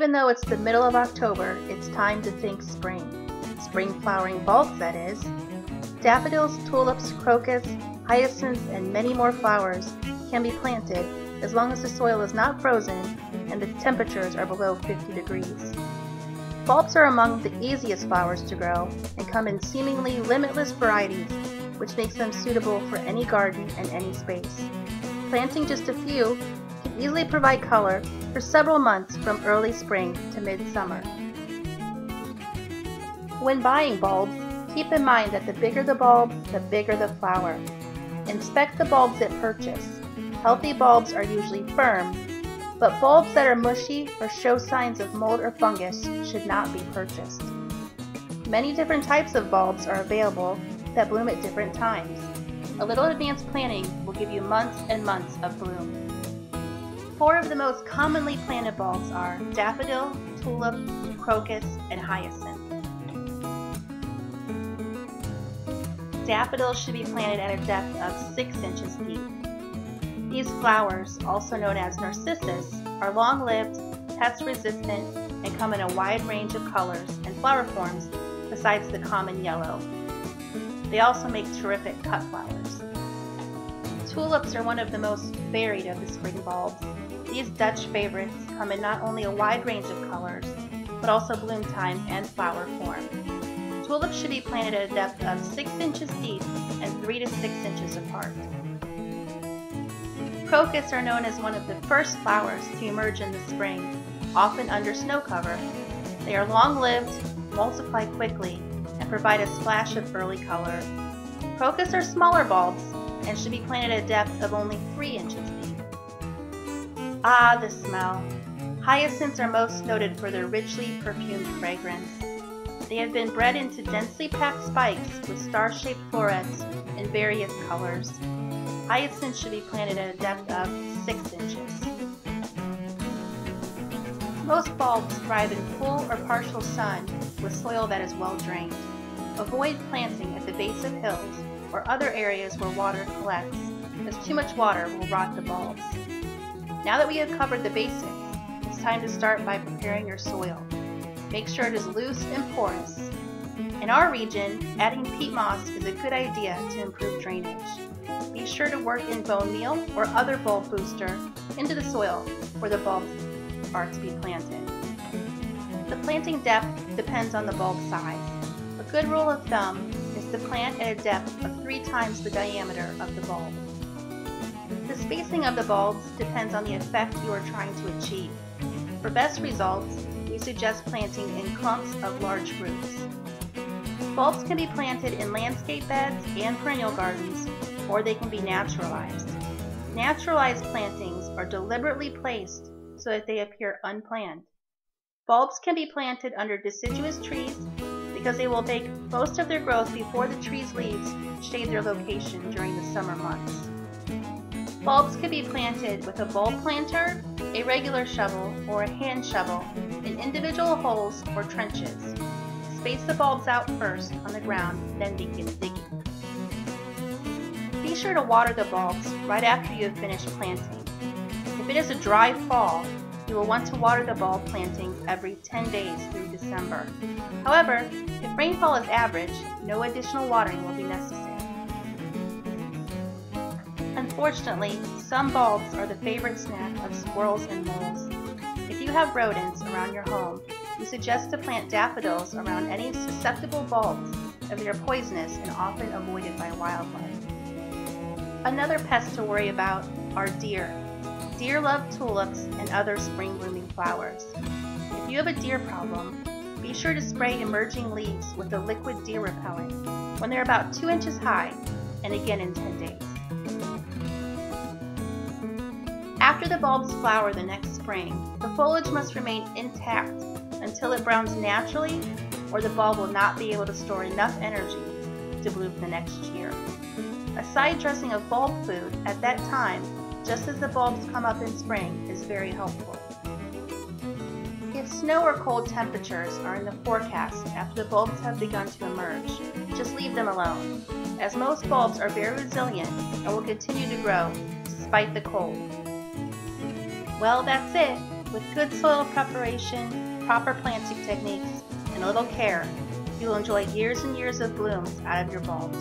Even though it's the middle of October, it's time to think spring. Spring flowering bulbs, that is. Daffodils, tulips, crocus, hyacinths, and many more flowers can be planted as long as the soil is not frozen and the temperatures are below 50 degrees. Bulbs are among the easiest flowers to grow and come in seemingly limitless varieties, which makes them suitable for any garden and any space. Planting just a few can easily provide color for several months from early spring to midsummer. When buying bulbs, keep in mind that the bigger the bulb, the bigger the flower. Inspect the bulbs at purchase. Healthy bulbs are usually firm, but bulbs that are mushy or show signs of mold or fungus should not be purchased. Many different types of bulbs are available that bloom at different times. A little advanced planning will give you months and months of bloom. 4 of the most commonly planted bulbs are daffodil, tulip, crocus, and hyacinth. Daffodils should be planted at a depth of 6 inches deep. These flowers, also known as narcissus, are long-lived, pest-resistant, and come in a wide range of colors and flower forms besides the common yellow. They also make terrific cut flowers. Tulips are one of the most varied of the spring bulbs. These Dutch favorites come in not only a wide range of colors, but also bloom time and flower form. Tulips should be planted at a depth of 6 inches deep and 3 to 6 inches apart. Crocus are known as one of the first flowers to emerge in the spring, often under snow cover. They are long-lived, multiply quickly, and provide a splash of early color. Crocus are smaller bulbs and should be planted at a depth of only 3 inches deep. Ah, the smell! Hyacinths are most noted for their richly perfumed fragrance. They have been bred into densely packed spikes with star-shaped florets in various colors. Hyacinths should be planted at a depth of 6 inches. Most bulbs thrive in full or partial sun with soil that is well drained. Avoid planting at the base of hills or other areas where water collects, as too much water will rot the bulbs. Now that we have covered the basics, it's time to start by preparing your soil. Make sure it is loose and porous. In our region, adding peat moss is a good idea to improve drainage. Be sure to work in bone meal or other bulb booster into the soil where the bulbs are to be planted. The planting depth depends on the bulb size. A good rule of thumb is to plant at a depth of 3 times the diameter of the bulb. The spacing of the bulbs depends on the effect you are trying to achieve. For best results, we suggest planting in clumps of large groups. Bulbs can be planted in landscape beds and perennial gardens, or they can be naturalized. Naturalized plantings are deliberately placed so that they appear unplanned. Bulbs can be planted under deciduous trees because they will make most of their growth before the tree's leaves shade their location during the summer months. Bulbs can be planted with a bulb planter, a regular shovel, or a hand shovel in individual holes or trenches. Space the bulbs out first on the ground, then begin digging. Be sure to water the bulbs right after you have finished planting. If it is a dry fall, you will want to water the bulb plantings every 10 days through December. However, if rainfall is average, no additional watering will be necessary. Unfortunately, some bulbs are the favorite snack of squirrels and moles. If you have rodents around your home, we suggest to plant daffodils around any susceptible bulbs as they are poisonous and often avoided by wildlife. Another pest to worry about are deer. Deer love tulips and other spring blooming flowers. If you have a deer problem, be sure to spray emerging leaves with a liquid deer repellent when they're about 2 inches high, and again in 10 days. After the bulbs flower the next spring, the foliage must remain intact until it browns naturally, or the bulb will not be able to store enough energy to bloom the next year. A side dressing of bulb food at that time, just as the bulbs come up in spring, is very helpful. If snow or cold temperatures are in the forecast after the bulbs have begun to emerge, just leave them alone, as most bulbs are very resilient and will continue to grow despite the cold. Well, that's it. With good soil preparation, proper planting techniques, and a little care, you will enjoy years and years of blooms out of your bulbs.